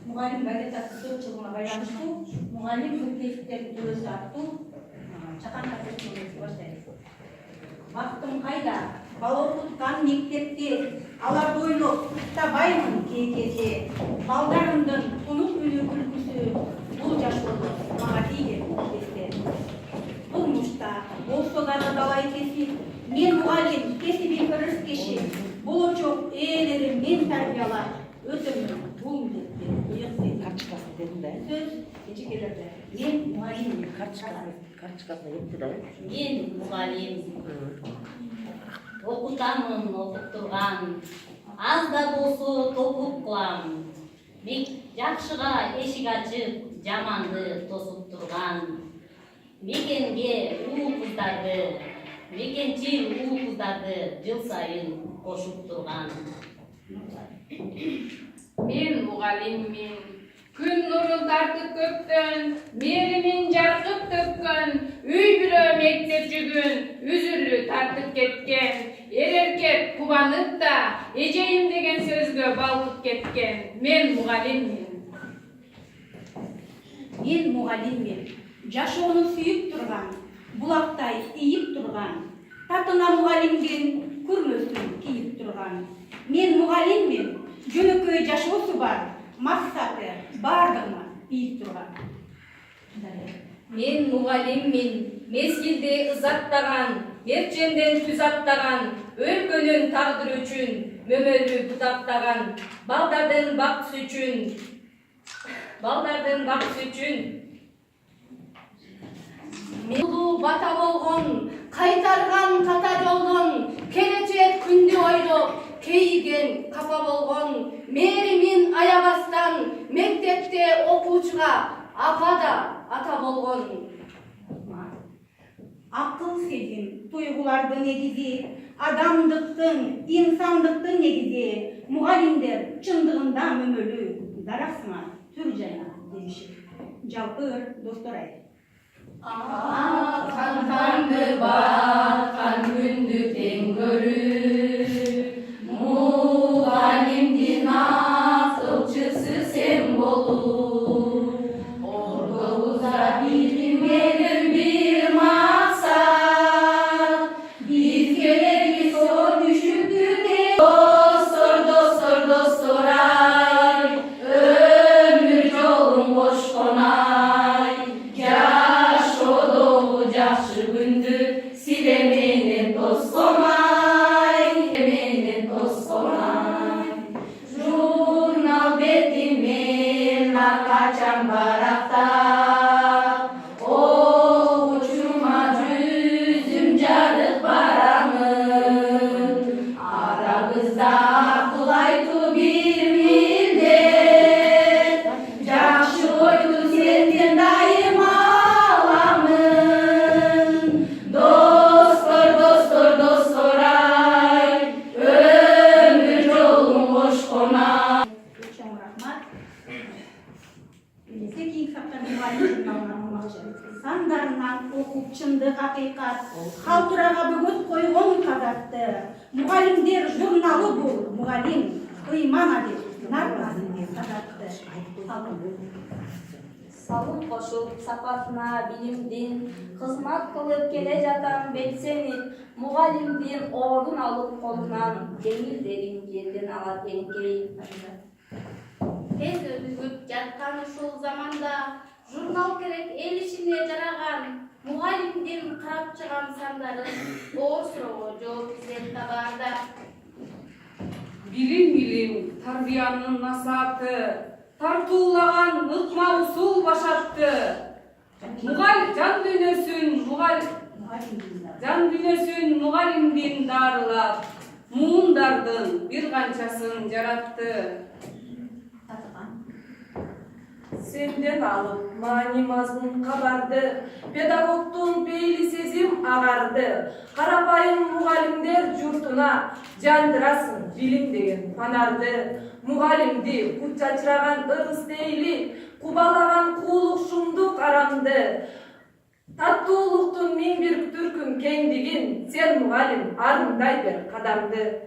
Muğalim gazetası çıkımına bayramıştı. Muğalim hükümetleri dövüş attı. Çakan kapatılması başlaydı. Baktım kayda, balo tutkan mektepte, alar boylu, tabaymın kekece, baldarımdın unut ünü külküsü, bu jaş oldu, mağa değil işte. Bulmuşta, bolsoları dalay kesip, men muğalim, kesibi kırıs keşi, bulu çok eğlerim, men terbiyalar, ötümün, bul dedi. Kaç çıkasın dedim de. Söz geçikelerde. Men muğalim. Kaç çıkasın yetti de. Men muğalim. Okutamın, okutturgan. Az da bolsu topup kılam. Bek jakşıga eşik açıp, jamanды тосуп турган. Мекенге уу кыздарды, мекенчил уу кыздарды жыл сайын кошуп турган. Men muğalimmin, күн нурун тартып көктөн, мээримин жаркып төккөн, үй бүлө мектеп жүгүн үзүрлү тартып кеткен, эркек кубанып да эжейим деген сөзгө балкып кеткен. Мен muğalimmin. Men muğalimmin. Жашоону сүйүп турган, булактай ийип турган, татына muğalimдин күрмөсүн кийип турган. Мен muğalimmin. Жөнөкөй жашоосу бар, максаты бардыгына ийип турган. Мен muğalimmin, mezgilde ызаттаган, мерченден түз аттаган, өлкөнүн тагдыры үчүн мөмөлүү бутактаган, балдардын бактысы үчүн Мулу бата болгон, кайтарган ката жолдон, келечек күндү ойлоп, кейиген капа болгон, мээримин аябастан, мектепте окуучуга апа да ата болгон. Акыл сезим, туйгулардын негизи, адамдыктын, инсандыктын негизи, muğalimдер чындыгында мөмөлүү, дарасына түр жайна деши. Жалпы достор айт. Akkan tanrı batkan gündü ten görür, muğalimdin akılçısı sen bolur. Ordumuza bilim gelir bir maksat, bir kere bir sor düşüktür de dostor ay, ömür yolun boş konay, jakşı gündü silemene dost olmay, Jurnal betimen kaçan barakta, o uçurma yüzüm jarık baramın, aramızda kulaytı bir millet, jakşı oydu senden daima. Сандарынан окуп чындык акыйкат, халтурага бөгөт койгон кадатты. Muğalimдер журналы бул, muğalim ыйман адеп, нармасын кадатты. Салым кошуп сапатына билимдин кызмат кылып келе жатам белсенип, muğalimдин ордун алып колунан жеңилдерин жерден алат энкей. Тез өтүп жаткан ушул заманда журнал керек эл ишине жараган, muğalimдин карап чыган сандарын оор суроого жооп издеп табарда. Билим, тарбиянын насааты, тартуулаган ыкма усул башатты. Жан дүйнөсүн muğalimдин дарылап, Муындардын bir kançaсын yarattı. Татыган. Senden alıp mani mazmun kabardı. Pedagogtun beyli sezim ağardı. Karapayın mugalimler jurtuna jandırasın bilim degen fanardı. Mugalimdi kutçaçıragan ırыс deyli, kubalagan kuuluk şumduk aramdı. Tattуулуктун min bir türküm kengdigin, sen mugalim arындай бер kadamdı.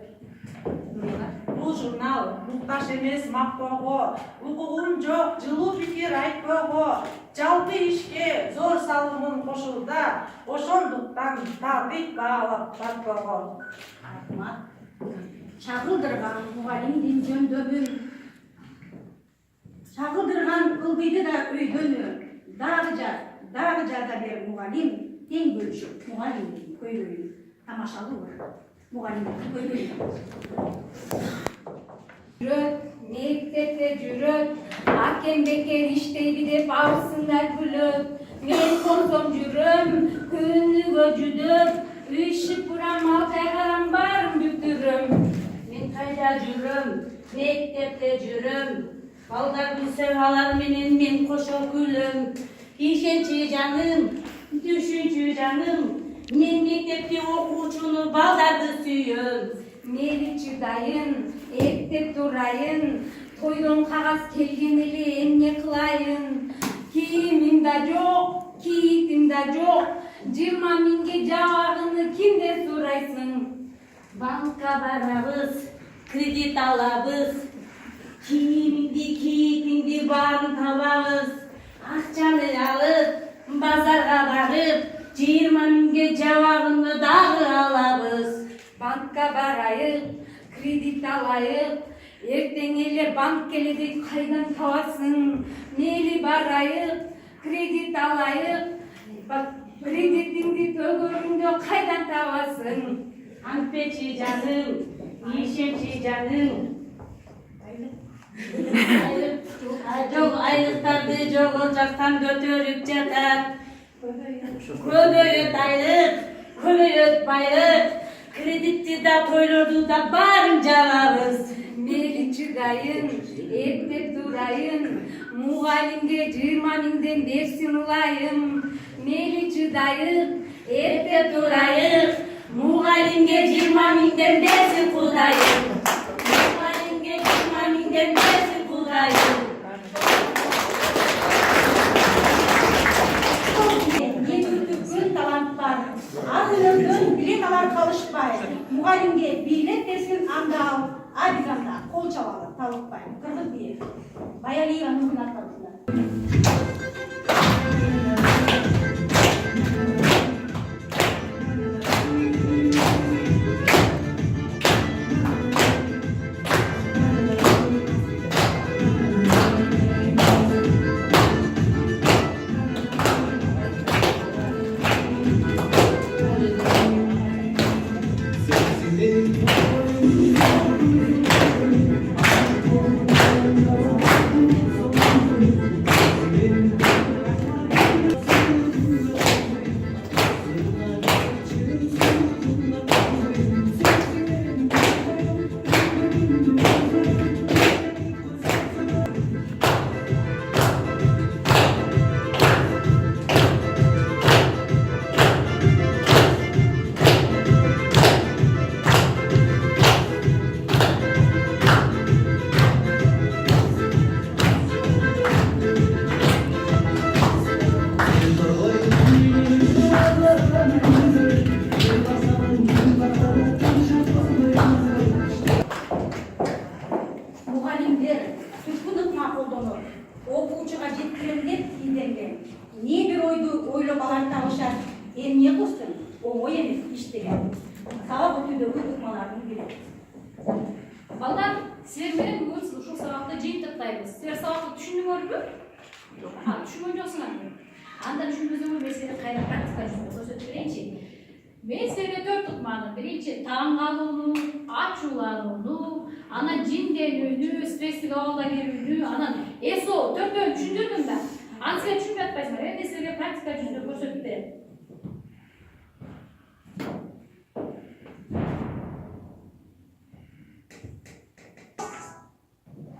Бұл журнал мұқтаж емес мақтауға, оқуым жоқ, жылу пікір айтпауға, жалпы ішке зор салымын қошуда, ошондуктан табит бағалап батпауға. Шағылдырған мұғалимдин жөндөмүн, шағылдырған ылдыйды да өйдөнү, дағы жада бер мұғалим тең бөлшүп, мұғалимдин көйлөйүн тамашалуу мұғалимдин көйлөйүн. Жүрөт, мектепте жүрөт, акен бекер иштейби деп абысындар күлөт. Мен консом жүрөм, күнүгө жүдөп, үй шыпырам, мал кайгарам, барын бүтүрөм. Мен кайда жүрөм, мектепте жүрөм. Балдар күлсө алар менен мен кошо күлөм. Ишенчи жаным, түшүнчү жаным. Мен мектепте окуучуну балдарды сүйөм. Мели чыдайын, эптеп турайын, тойдон кагаз келген эле эмне кылайын. Кийимим да жок, кийитим да жок, 20 миңге жабагыны кимден сурайсың? Банкка барабыз, кредит алабыз. Кийимиңди, кийитиңди баарын табабыз. Акчаны алып, базарга барып, 20 миңге жабагыны дагы алабыз. Банкка барайык, кредит алайык, эртең эле банк келеди кайдан табасың? Мели барайык, кредит алайык, кредитиңди төлгөрүңдө кайдан табасың? Анпечи жаным, ишенчи жаным. Айлыктарды жогол жактан көтөрүп жатат. Көбөйөт айлык, көбөйөт байлык. Кредитти да тойлорду да баарын жабабыз. Мели чыдайын, эптеп турайын, мугалимге 20 миңден берсин улайым. Мели чыдайык, эптеп турайык, мугалимге 20 миңден берсин Кудайым. Мугалимге 20 миңден берсин Кудайым. Күн таланттар, аңылдың билет алар қалышпай, мұғалімге билет берсін анда ал, абизанда қол чабалы талықпай. Қырғыз бие, Баялиева Нұрдың аталысында. Мұғалімдер түпкілік мақұлданып, оқушыға жеткізілген тизденген. Не бір ойды ойлап алар табышар, не қылсын, оңой емес іштеген. Сабақ өтуде өтікмаларын береді. Балдар, сіздер менен бүгін ушул сабакты жыйынтыктайбыз. Сіздер сабакты түшүндүңөрбү? Түшүнгөн жоксуңарбы? Анда түшүнбөсөңөр мен силерге кайра практика жүзүндө көрсөтүп берейинчи. Мен силерге 4 ыкманы. Биринчи таң калууну, ачууланууну, анан жинденүүнү, стресстик абалда кирүүнү, анан ЭСО 4-өн түшүндүрдүм да. Аны силер түшүнбөй атпайсыңар. Мен силерге практика жүзүндө көрсөтүп берем.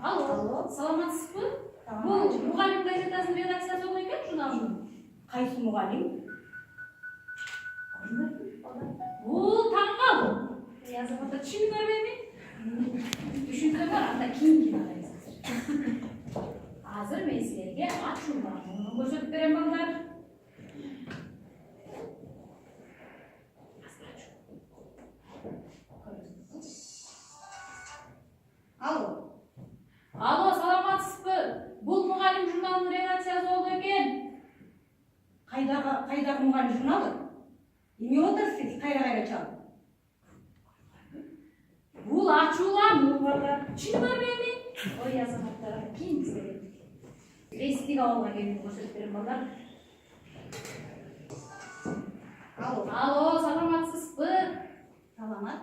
Алло, саламатсызбы? Бул Мугалим газетасынын редакциясы болду экен журналдын. Кайсы мугалим? Бул таңгал. Азаматта түшүнүп көрбөйбү? Түшүндүрө бар, анда кийин карайсыздар. Азыр мен силерге ачуу бар. Муну көрсөтүп берем балдар. Алло, саламатсызбы? Бул Мугалим журналынын редакциясы болду экен. Кайдагы мугалим журналы? Эмне отурсуз? Кайра чал. Бул ачуулануу балдар. Түшүнүп көрбөйбү? Ой, азаматтар, кийин силер. Рейстик абалга келип көрсөтүп берем балдар. Алло, саламатсызбы? Саламат.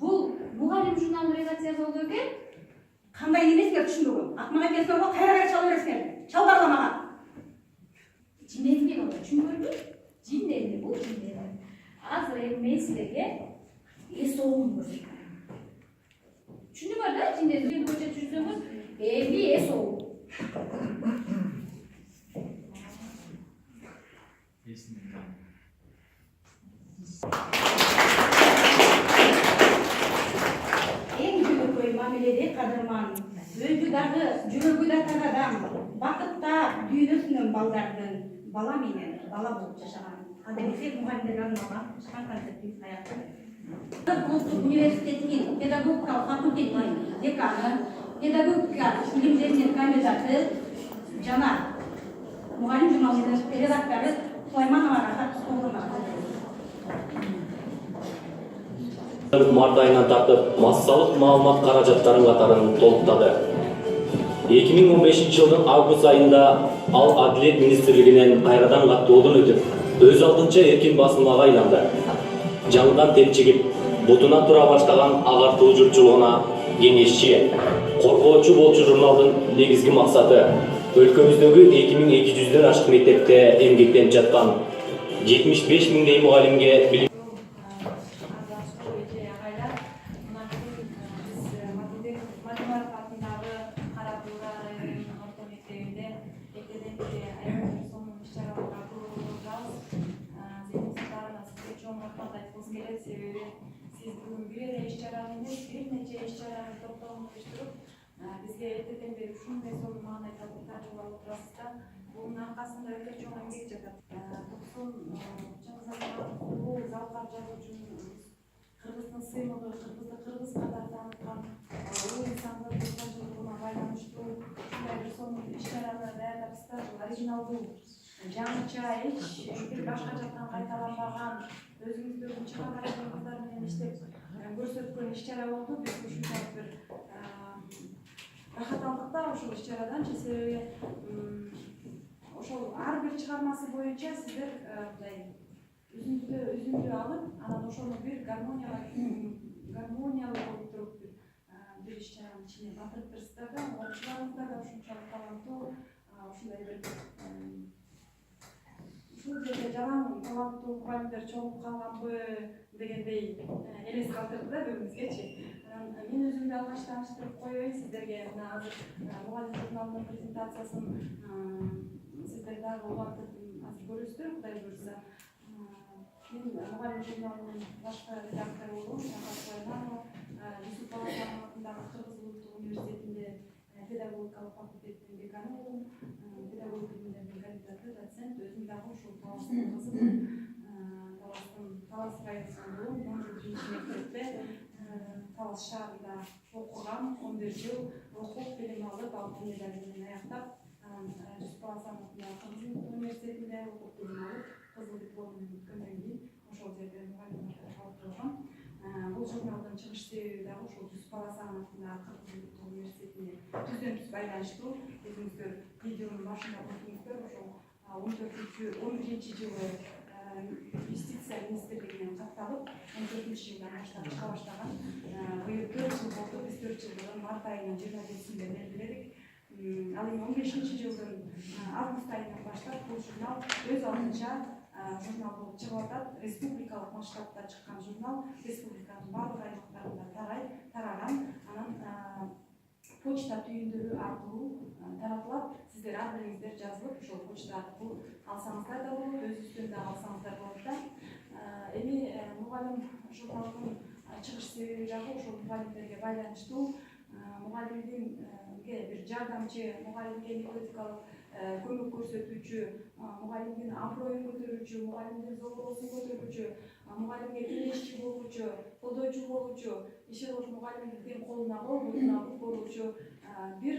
Бул Мугалим журналынын редакциясы болду экен. Кандай эмеске түшүндүгүм? Акмага келсең го кайра чала бересиң. Чалбарла мага. Жинденди балдар, түшүнбөйбү? Жинденди бул жинденди. Азыр эми мен силерге эсоогун көрсөтөм. Түшүндүңөр да, жинденди көчөт жүрсөңүз, эми эсоо. Эң жөнөкөй мамиледе кадырман, өзү дагы жүрөгү да тарадан, бакытта дүйнөсүнөн балдардын бала менен бала болуп жашаган. Адемесе мугалимдерге арналган концерттин аяктын. Улуттук университетинин педагогикалык факультетинин деканы, педагогика илимдеринин кандидаты жана Мугалим журналынын редактору Сулаймановага катышкан. Март айынан тартып массалык маалымат каражаттарын катарын толуктады. 2015 жылдын август айында ал Адилет министрлигинен кайрадан каттоодон өтүп, өз алдынча эркин басылмага айланды. Жаңыдан тепчигип, бутуна тура баштаган агартуу журтчулугуна кеңешчи, коргоочу болчу журналдын негизги максаты өлкөбүздөгү 2200дөн ашык мектепте эмгектенип жаткан 75 миңдей мугалимге билим себеби сиз бүгүн бир эле иш чараны эмес, бир нече иш чараны топтомун уюштуруп, бизге эртеден бери ушундай сонун маанай тажрыйба алып турасыз да. Бунун аркасында өтө чоң эмгек жатат. Турсун Чыңгыз Атамбаев бул залкап жазуу үчүн кыргыздын сыймыгы, кыргызды кыргыз катары тааныткан улуу инсандын кызматчылыгына байланыштуу ушундай бир сонун иш чараны даярдапсыздар. Оригиналдуу, жаңыча, эч бир башка жактан кайталанбаган, өзүңүздөрдүн чыга барганыңыздар менен иштеп көрсөткөн иш чара болду. Биз ушундай бир рахат алдык да ошол иш чарадан. Себеби ошол ар бир чыгармасы боюнча сиздер мындай үзүндү алып, анан ошону бир гармониялуу болуп туруп бир иш чаранын ичине батырып берсиздер да. Окуучуларыңыздар да ушунчалык таланттуу, ушундай бир ушул жерде жалаң таланттуу мугалимдер чогулуп калганбы дегендей элес калтырды да бүгүнүзгечи. Мен өзүмдү алгач тааныштырып коеюн сиздерге. Мына азыр Мугалим журналынын презентациясын сиздер дагы улантып азыр көрөсүздөр, Кудай буйрса. Мен Мугалим журналынын башкы редактору болом, Сулайманова, Юсуп Баласанов атындагы Кыргыз улуттук университетинде педагогикалык факультетинин деканы болом. Педагогика илимдеринин кандидаты, доцент, өзүм дагы ушул таластын кызымын. Талас районунан болом, 11-нчи мектепте Талас шаарында окугам, 11 жыл окуп, билим алып, алтын медаль менен аяктап, Юсуп Баласанов Кыргыз университетинде окуп, билим алып, кызыл диплом менен өткөндөн кийин ошол жерде мугалим калып тургам. Бул журналдын чыгыш себеби дагы ошол Юсуп Баласанов атындагы Кыргыз улуттук университетине түздөн-түз байланыштуу. Өзүңүздөр видеонун башында көрдүңүздөр, ошол 11-нчи жылы юстиция министрлигинен катталып, 14-нчи жылдан баштап чыга баштаган. Быйыл 4 жыл болду, биз 4 жылдын март айынын 27-синде белгиледик. Ал эми 15-нчи жылдын август айынан баштап бул журнал өз алдынча журнал болуп чыгып атат. Республикалык масштабта чыккан журнал, республиканын барлык аймактарында тараган. Анан почта түйүндөрү аркылуу таратылат. Сиздер ар бириңиздер жазылып ошол почта аркылуу алсаңыздар да болот, өзүбүздөн да алсаңыздар болот да. Эми мугалим журналдын чыгыш себеби дагы ошол мугалимдерге байланыштуу. Мугалимдинге бир жардамчы, мугалимге методикалык көмөк көрсөтүүчү, мугалимдин аброюн көтөрүүчү, мугалимдин зоболосун көтөрүүчү, мугалимге кеңешчи болуучу, колдоочу болуучу, иши кылып мугалимдин колуна кол, мурдуна бук болуучу бир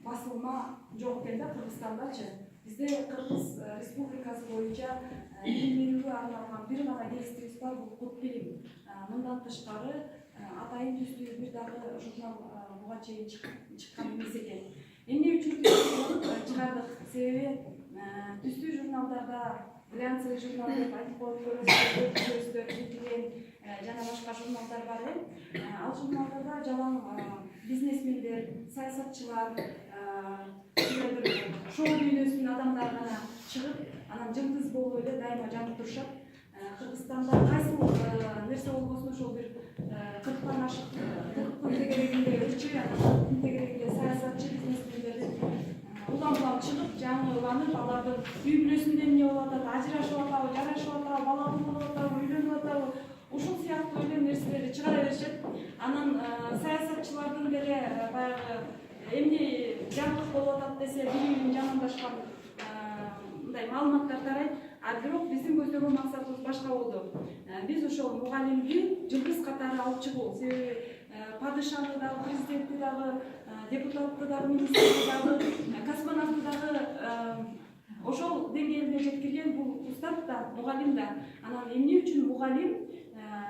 басылма жок экен да Кыргызстандачы. Бизде Кыргыз Республикасы боюнча билим берүүгө арналган бир гана гезитибиз бар, бул Кут билим. Мындан тышкары атайын түстүү бир дагы журнал буга чейин чыккан эмес экен. Эмне үчүн түстүү чыгардык? Себеби түстүү журналдарда глянцевый журнал деп айтып коюп көрөсүздөр, жетилген жана башка журналдар бар эми. Ал журналдарда жалаң бизнесмендер, саясатчылар, шоу дүйнөсүнүн адамдары гана чыгып, анан жылдыз болуп эле дайыма жанып турушат. Кыргызстанда кайсыл нерсе болбосун ошол бир 40тан ашык, 40 тегерегинде ырчы, 40 тегерегинде саясатчы бизнесмендер улам чыгып, жаңыланып, алардын үй бүлөсүндө эмне болуп атат, ажырашып атабы, жарашып атабы, балалуу болуп атабы, үйлөнүп атабы, ушул сыяктуу эле нерселерди чыгара беришет. Анан саясатчылардын деле баягы эмне жаңылык болуп атат десе, билимин жамандашкан мындай маалыматтар тарайт. А бирок биздин көздөгөн максатыбыз башка болду. Биз ошол мугалимди жылдыз катары алып чыгуу. Себеби падышаны дагы, президентти дагы, депутатты дагы, министрди дагы, космонавтты дагы ошол деңгээлине жеткирген бул устат да, мугалим да. Анан эмне үчүн мугалим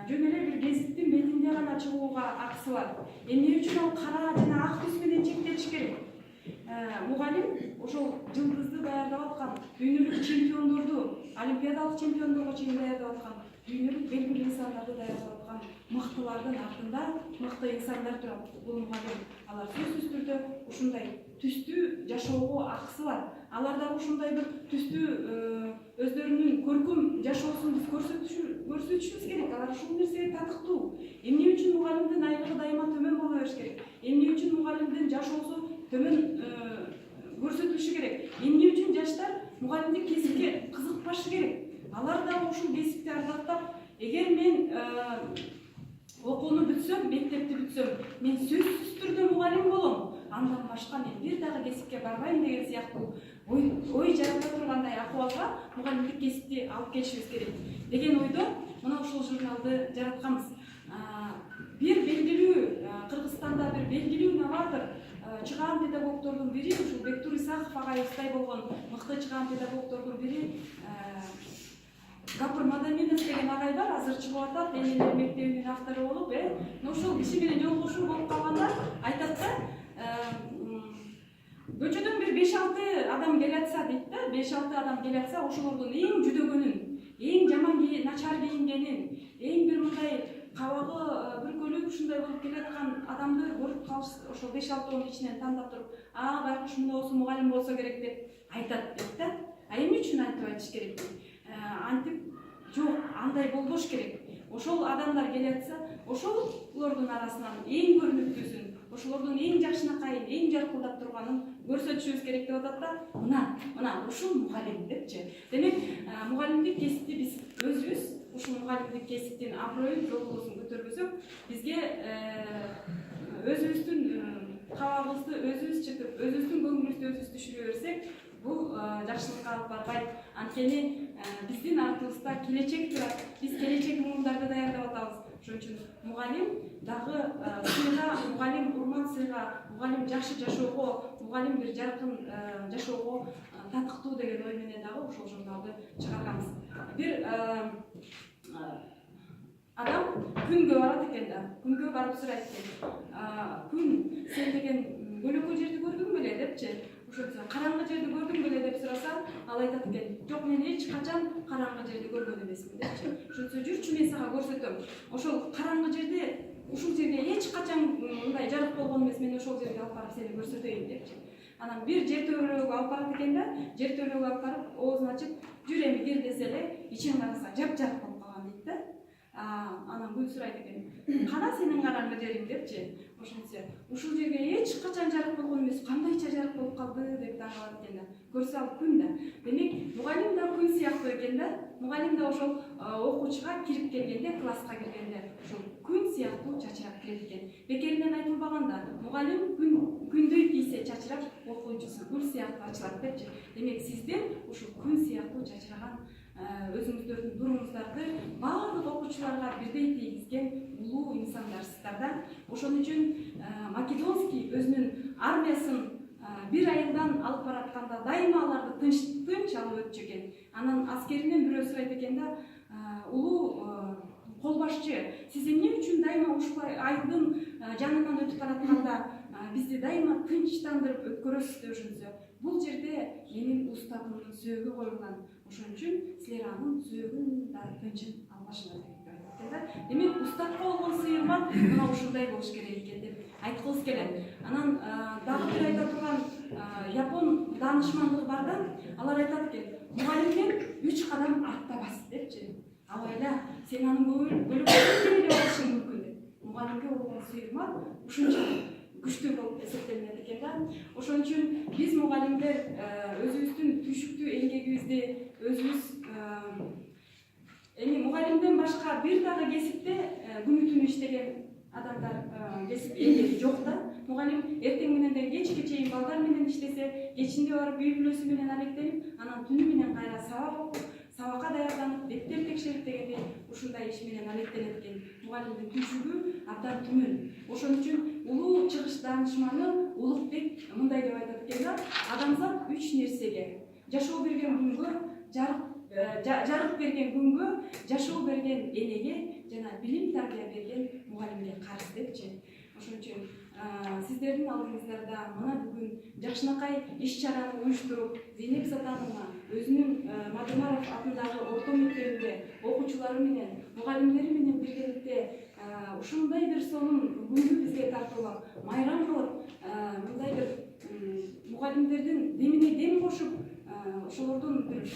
жөн эле бир гезиттин бетинде гана чыгууга акысы бар? Эмне үчүн ал кара жана ак түс менен чектелиш керек? Мугалим ошол жылдызды даярдап аткан, дүйнөлүк чемпиондорду, олимпиадалык чемпиондорго чейин даярдап аткан, дүйнөлүк белгилүү инсандарды даярдап аткан мыктылардын артында мыкты инсандар турат. Бул мугалим. Алар сөзсүз түрдө ушундай түстүү жашоого акысы бар. Алар дагы ушундай бир түстүү өздөрүнүн көркөм жашоосун биз көрсөтүшүбүз керек. Алар ушул нерсеге татыктуу. Эмне үчүн мугалимдин айлыгы дайыма төмөн боло бериш керек? Эмне үчүн мугалимдин жашоосу төмөн көрсөтүлүшү керек? Эмне үчүн жаштар мугалимдик кесипке кызыкпашы керек? Алар дагы ушул кесипти ардактап, эгер мен окууну бүтсөм, мектепти бүтсөм, мен сөзсүз түрдө мугалим болом, андан башка мен бир дагы кесипке барбайм деген сыяктуу ой жарата тургандай акыбалга мугалимдик кесипти алып келишибиз керек деген ойдо мына ушул журналды жаратканбыз. Бир белгилүү Кыргызстанда бир белгилүү новатор, чыгаан педагогдордун бири, ушул Бектур Исахов агайыбыздай болгон мыкты чыгаан педагогдордун бири Гапыр Мадаминов деген агай бар, азыр чыгып атат, Энелер мектебинин автору болуп, ошол киши менен жолугушуу болуп калганда айтат да, көчөдөн бир 5-6 адам келатса дейт да, 5-6 адам келатса, ошолордун эң жүдөгөнүн, эң жаман начар кийингенин, эң бир мындай кабагы бүркөлүп ушундай болуп келаткан адамды көрүп калыш, ошол 5-6 ичинен тандап туруп, байкуш мыносу мугалим болсо керек деп айтат дейт да. Эмне үчүн антип айтыш керек? Антип жок, андай болбош керек. Ошол адамдар келатса, ошолордун арасынан эң көрүнүктүүсүн, ошолордун эң жакшынакайын, эң жаркылдап турганын көрсөтүшүбүз керек деп атат да. Мына ушул мугалим депчи. Демек, мугалимдик кесипти биз өзүбүз ушул мугалимдик кесиптин аброюн, жолбосун көтөрбөсөк, бизге өзүбүздүн кабагыбызды өзүбүз чытып, өзүбүздүн көңүлүбүздү өзүбүз түшүрө берсек, бул жакшылыкка алып барбайт. Анткени биздин артыбызда келечек турат. Биз келечек мугалимдарды даярдап атабыз. Ошон үчүн мугалим дагы сыйга, мугалим урмат сыйга, мугалим жакшы жашоого, мугалим бир жаркын жашоого татыктуу деген ой менен дагы ошол журналды чыгарганбыз. Бир адам күнгө барат экен да, күнгө барып сурайт экен. Күн, сен деген көлөкө жерди көрдүң беле депчи? Ошончо караңгы жерди көрдүң беле деп сураса, ал айтат экен, жок, мен эч качан караңгы жерди көргөн эмесмин депчи. Ошончо жүрчү, мен сага көрсөтөм. Ошол караңгы жерде, ушул жерге эч качан мындай жарык болгон эмес, мен ошол жерге алып барып сени көрсөтөйүн депчи. Анан бир жер төрөлгө алып барат экен да, жер төрөлгө алып барып, оозун ачып, жүр эми кир десе эле, ичин караса жапжарк болуп калган дейт да. Анан күн сурайт экен, кана сенин караңгы жериң депчи. ошентсе ушул жерге эч качан жарык болгон эмес, кандайча жарык болуп калды деп таң калат экен да. Көрсө ал күн да. Демек, мугалим да күн сыяктуу экен да. Мугалим да ошол окуучуга кирип келгенде, класска киргенде ошол күн сыяктуу чачырап кирет экен. Бекеринен айтылбаган да, мугалим күндөй тийсе чачырап, окуучусу гүл сыяктуу ачылат депчи. Демек, сиздер ушул күн сыяктуу чачыраган өзүңүздөрдүн нуруңуздарды баардык окуучуларга бирдей тийгизген улуу инсандарсыздар да. Ошон үчүн Македонский өзүнүн армиясын бир айылдан алып баратканда дайыма аларды тынч алып өтчү экен. Анан аскеринен бирөө сурайт экен да, улуу кол башчы, сиз эмне үчүн дайыма ушул айылдын жанынан өтүп баратканда бизди дайыма тынчтандырып өткөрөсүз деп ошентсе, бул жерде менин устатымдын сөөгү коюлган. Ошон үчүн силер анын сөөгүн да тынчын албашыңар керек деп айтат да. Демек, устатка болгон сыйырмат мына ушундай болуш керек экен деп айткыбыз келет. Анан дагы бир айта турган япон даанышмандыгы бар да, алар айтат экен, мугалимден 3 кадам артта бас депчи. Абайла, сен анын бөлөкчөсүн эле болушуң мүмкүн деп. Мугалимге болгон сыйырмат ушунча күчтүү болуп эсептелинет экен да. Ошон үчүн биз мугалимдер өзүбүздүн түшүктүү эмгегибизди өзүбүз эми мугалимден башка бир дагы кесипте күнү-түнү иштеген адамдар кесип эмгеги жок да. Мугалим эртең менен кечке чейин балдар менен иштесе, кечинде барып үй бүлөсү менен алектенип, анан түнү менен кайра сабак окуп, сабакка даярданып, беттер текшерип дегендей ушундай иш менен алектенет экен. Мугалимдин түшүгү абдан түмөн. Ошон үчүн улуу чыгыш даанышманы Улукбек мындай деп айтат экен да, адамзат 3 нерсеге: жашоо берген күнгө, жарык берген күнгө, жашоо берген энеге жана билим тарбия берген мугалимге карыз депчи. Ошон үчүн сиздердин алдыңыздарда мына бүгүн жакшынакай иш-чараны уюштуруп, Зейнеп Сатанова өзүнүн Мадумаров атындагы орто мектебинде окуучулары менен, мугалимдери менен биргеликте ушундай бир сонун күндү бизге тартуулап, майрам кылып, мындай бир мугалимдердин демине дем кошуп, ошолордун бир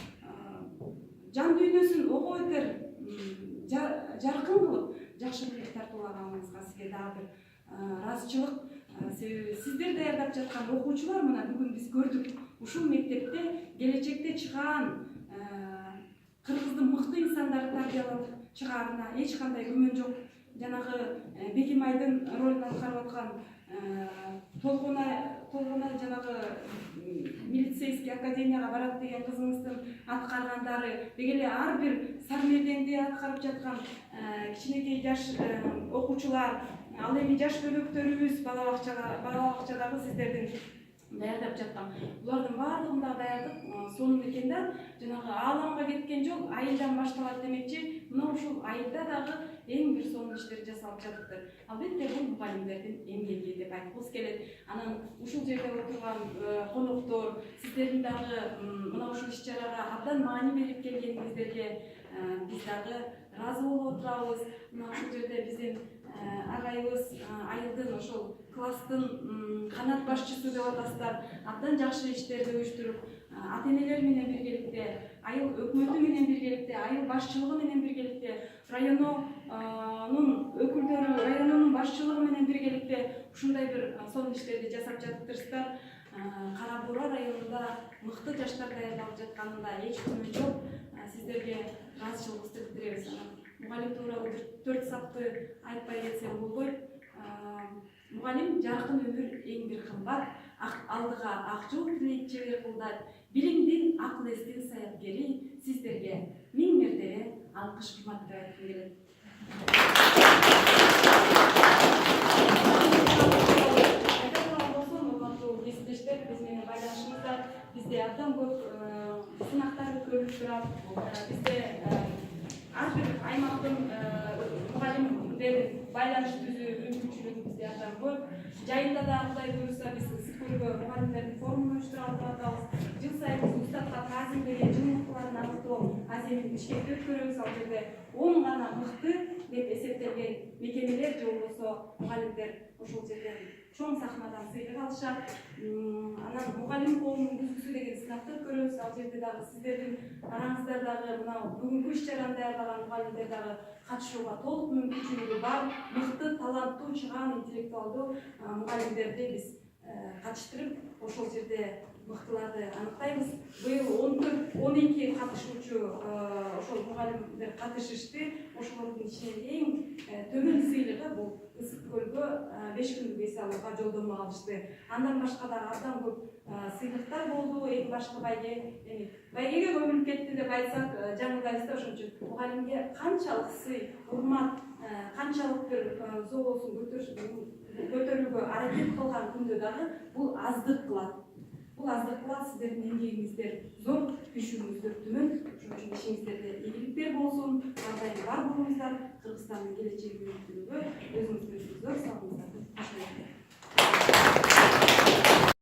жан дүйнөсүн ого бетер жаркын кылып, жакшы бийлик тартуулаганыңызга сизге дагы бир ыраазычылык. Сиздер даярдап жаткан окуучулар мына бүгүн биз көрдүк. Ушул мектепте келечекте чыгаан кыргыздын мыкты инсандарды тарбиялап чыгаарына эч кандай күмөн жок. Жанагы Бекимайдын ролун аткарып аткан Толгонай жанагы милицейский академияга барат деген кызыңыздын аткаргандары, деги ар бир Сармерденде аткарып жаткан кичинекей жаш окуучулар, ал эми жаш бөлөктөрүбүз бала бакчадагы сиздердин даярдап жаткан. Булардын баардыгында даярдык сонун экен да. Жанагы ааламга кеткен жол айылдан башталат демекчи, мына ушул айылда дагы эң бир сонун иштер жасалып жатыптыр. Албетте бул мугалимдердин эмгеги деп айткыбыз келет. Анан ушул жерде отурган коноктор, сиздердин дагы мына ушул иш-чарага абдан маани берип келгениңиздерге биз дагы ыраазы болуп отурабыз. Мына ушул жерде биздин агайыбыз айылдын ошол класстын канат башчысы деп атасыздар, абдан жакшы иштерди уюштуруп, ата-энелер менен биргеликте, айыл өкмөтү менен биргеликте, айыл башчылыгы менен биргеликте, районунун өкүлдөрү, районунун башчылыгы менен биргеликте ушундай бир сонун иштерди жасап жатыптырсыздар. Кара Буура районунда мыкты жаштар даярдалып жатканында эч күмөн жок. Сиздерге ыраазычылыгыбызды билдиребиз. Мугалим тууралуу 4 сапты айтпай кетсем болбойт. Мугалим жаркын өмүр эң бир кымбат, алдыга ак жол тилейт чебер кылдат, билимдин, акыл эстин саяпкери, сиздерге миң мертебе алкыш кымбат деп айткым келет. Кесиптештер, биз менен байланышыңыздар, бизде абдан көп сынактар өткөрүлүп турат. Бизде ар бир аймактын мугалимдерин байланыш түзүү мүмкүнчүлүгү бизде абдан көп. Жайында да Кудай буюрса биз Сыкыргө мугалимдердин форумун уюштуруп атабыз. Жыл сайын биз устатка таазим деген жыл мыктыларын аныктоо аземин Бишкекте өткөрөбүз. Ал жерде 10 гана мыкты деп эсептелген мекемелер же болбосо мугалимдер ошол жерден чоң сахнадан сыйлык алышат. Анан мугалим коомдун күзгүсү деген сынакты өткөрөбүз. Ал жерде дагы сиздердин араңыздар дагы мына бүгүнкү иш чараны даярдаган мугалимдер дагы катышууга толук мүмкүнчүлүгү бар. Мыкты, таланттуу, чыгаан, интеллектуалдуу мугалимдерди биз катыштырып, ошол жерде мыктыларды аныктайбыз. Быйыл 14-12 катышуучу ошол мугалимдер катышышты. Ошолордун ичинен эң төмөн сыйлыгы бул Ысык көлгө 5 күндүк эс алууга жолдомо алышты. Андан башка дагы абдан көп сыйлыктар болду. Эң башкы байгеге көмүлүп кетти деп айтсак жаңылдайбыз да. Ошон үчүн мугалимге канчалык сый, урмат, канчалык бир зоосун көтөрүүгө аракет кылган күндө дагы бул аздык кылат. Бул аздык кылат, сиздердин эмгегиңиздер зор, күчүңүздөр түмөн. Ошон үчүн ишиңиздерде ийгиликтер болсун. Ар дайым бар болуңуздар. Кыргызстандын келечеги үмүттүүгө өзүңүздөрдү зор саламыңыздарды ташlayыңыздар.